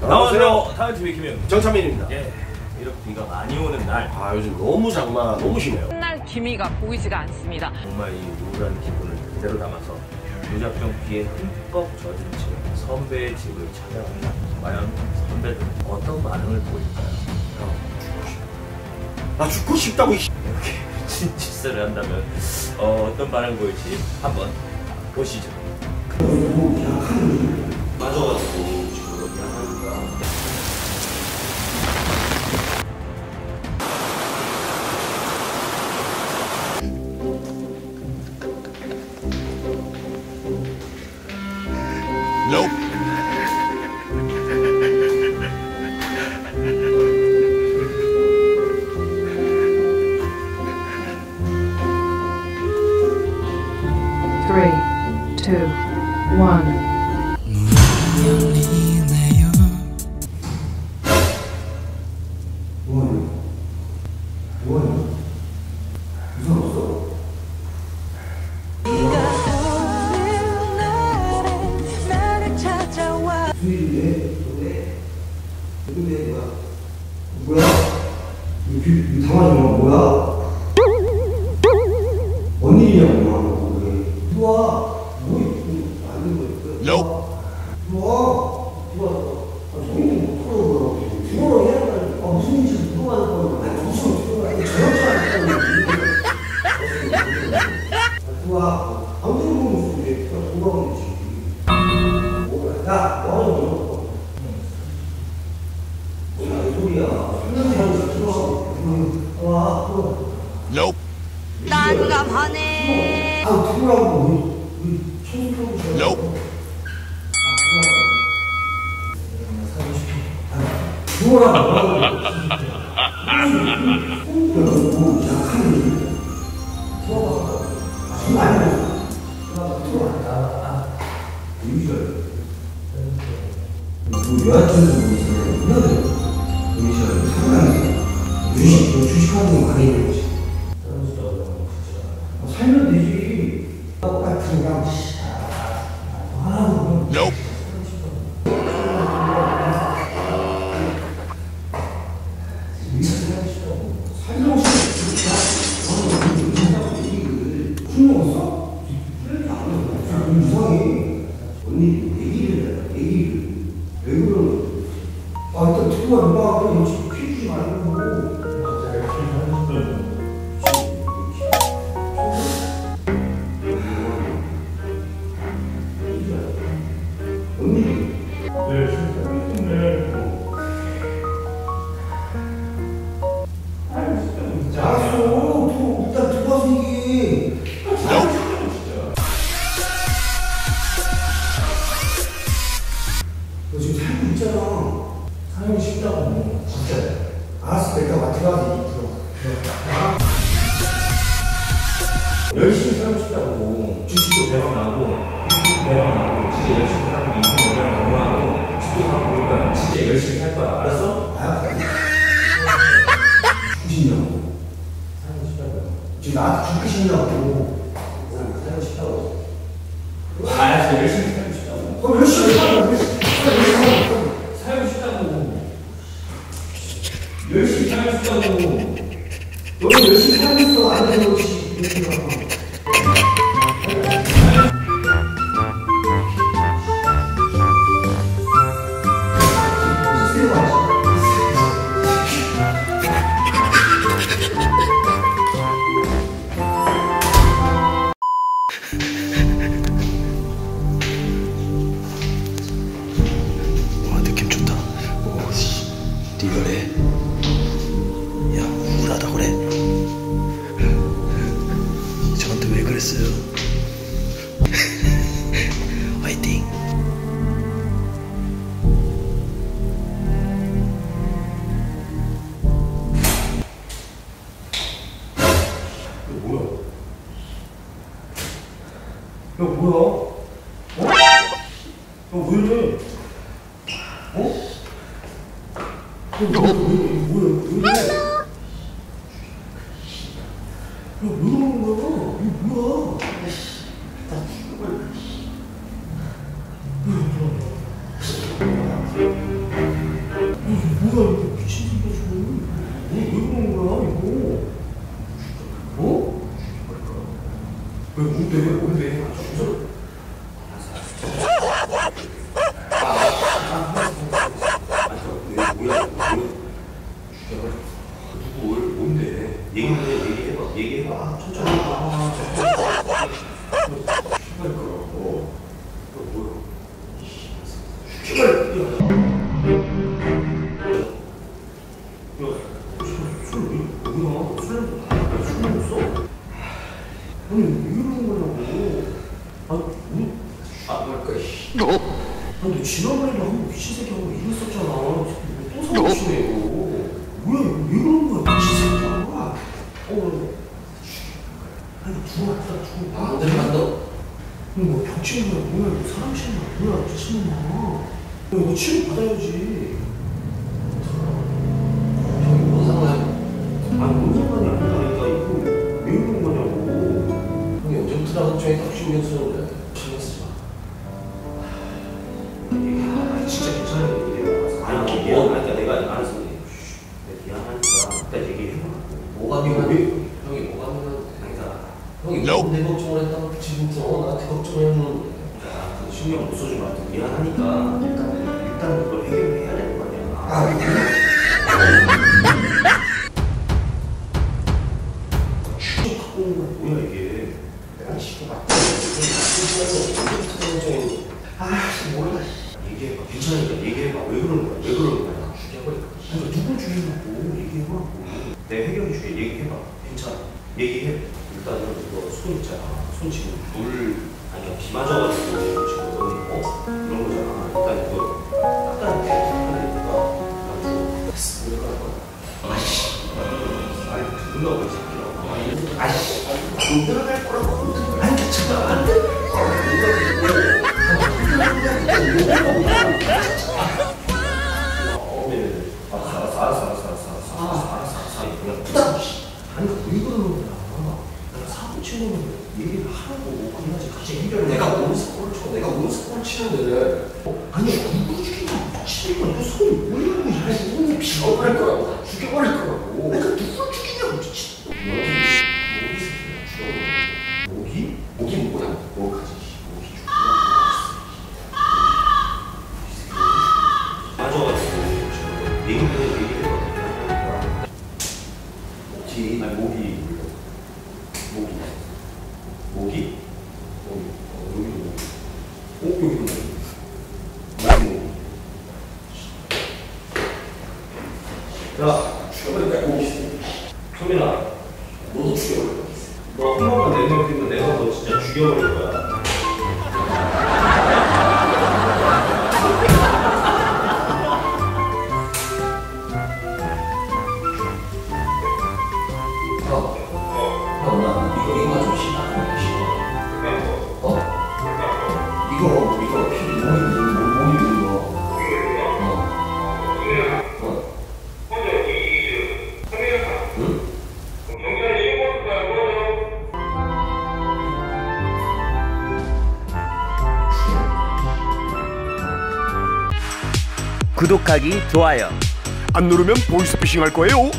안녕하세요. 타임TV 김영 정찬민입니다. 예, 이렇게 비가 많이 오는 날. 요즘 너무 장마 너무 심해요. 날 기미가 보이지가 않습니다. 정말 이 우울한 기분을 그대로 담아서 무작정 비에 흠뻑 젖은 채 선배의 집을 찾아갑니다. 과연 선배는 어떤 반응을 보일까요? 나 죽고 싶다고. 이렇게 미친 짓을 한다면 어떤 반응을 보일지 한번 보시죠. 맞아가지고 Nope. Three, two, one. 뭐야? 이 당황하지 마. 뭐야? 뭔 일이냐고. 들어와. 뭐 안된 거야? 들어와. 정신 못 풀어보라고. 들어와 해야 돼. 무슨 일이야? 들어가는 거야. 무슨 들어가. 저녁 들어와. 아무튼 무슨 일이야? 들어가면 되지. 야, 너는 Nope. 난감하네. Nope. 주식하는 거 많이 있는 거지. 살면 되지. 똑같은 거. Nope. 살려고 술 먹었어? 이상해. 언니 얘기를 왜 그러는? 일단 들어와 누가 그냥 피해주지 말고. 너 지금 살고 있잖아. 살고 싶다고. 진짜. 알았어, 내가 마트 가서 들어. 열심히 살고 싶다고. 주식도 대박나고, 유튜브 대박나고, 진짜 열심히 살고, 유튜브 대박나고, 집도 사고 그러니까 진짜 열심히 살 거야. 알았어? 죽이냐고. 살고 싶다고. 지금 나한테 죽기 싫냐고. 살고 싶다고. 알았어, 열심히 살고 싶다고. 그럼 열심히 살고 살고 싶다고. 열심히 살고 싶다고. 너는 열심히 살고 있어. 안 되는 거지. 와, 느낌 좋다. 오씨, 리얼해. 야, 우울하다 그래. 저한테 왜 그랬어요? 화이팅. 야, 뭐야? 어? 야, 왜 이래? 어? 뭐야? 왜 이래? 야, 왜 그러는 거야? 이게 뭐야? 나 죽을 거야. 뭐야 이거 미친 새끼야 지금. 왜 그러는 거야 이거? 어? 왜 뭔데? 얘기해봐. 천천히. 아니 왜 이러는 거냐고. 아니 너 지난번에도 한번 미친 새끼 하고 이랬었잖아. 또 사고치네 이거. 뭐야 이거 왜 그러는 거야 미친 새끼야. 아니 죽어. 어디로 간다? 뭐 병치는 거야 뭐야 이거 사람 치는 거야 뭐야 미친놈아. 이거 치료 받아야지. 형이 뭔 상관이야? 아니 뭔 상관이 아니라니까 이거 왜 이러는 거냐고. 형이 언제부터 나한테 중에 딱 신경 쓰는데 신경 쓰지 마. 아 진짜 괜찮은 얘기야. 아니 그러니까 내가 알아서 미안하니까 일단 얘기해봐. 뭐가 미안해? 형이 뭐가 미안한데? 형이 내 걱정을 했다고 지금부터 나한테 걱정을 했는데 그 신경 못 써주면 안 돼. 미안하니까 일단 그걸 해결해야 되는 거 아니야. 치료 갖고 오는 거야 뭐야 이게. 내가 시켜 봤다. 언제부터 걱정했는데? 몰라. 얘기해봐. 괜찮으니까 얘기해봐. 왜 그러는 거야? 죽여버릴 거야. 아니 누굴 죽이냐고 얘기해봐. 내 해결해 줄게. 얘기해봐. 괜찮아. 얘기해. 일단은 이거 손 있잖아. 손 지금 아니야 비 맞아가지고 지금 이런 거잖아. 일단 이거 닦아야 돼. 닦아야 됐어. 우리가 할 거야. 아니 듣는다고 이 새끼야. 아이씨 안 들어갈 거라고. 아니 괜찮아 안 돼. 알았어. 아니 왜 그러는 거야. 내가 사고 친 거는 얘기를 하라고. 그래야지 같이 해결을. 내가 뭔 스포를 쳐? 내가 뭔 스포를 치는데? 아니 누구 죽이냐고. 치니까 너 손이 올리는 거야. 손이 죽여버릴 거라고. 죽여버릴 거라고. 내가 누굴 죽이냐고 미친. 모기? 모기 뭐야? 뭐 가지? 모기 맞아가지고 얘기해봐. 모기? 아니 모기. 모기? 여기도 모기. 모기. 야, 죽여버릴 거야 모기. 소민아, 너도 죽여버릴 거야. 너 한 번만 내놓으면 내가 너 진짜 죽여버릴 거야. 나 이거 좀 심각하게 싫어. 이거 피 모기 물는 거. 응? 구독하기, 좋아요. 안 누르면 보이스피싱 할 거예요.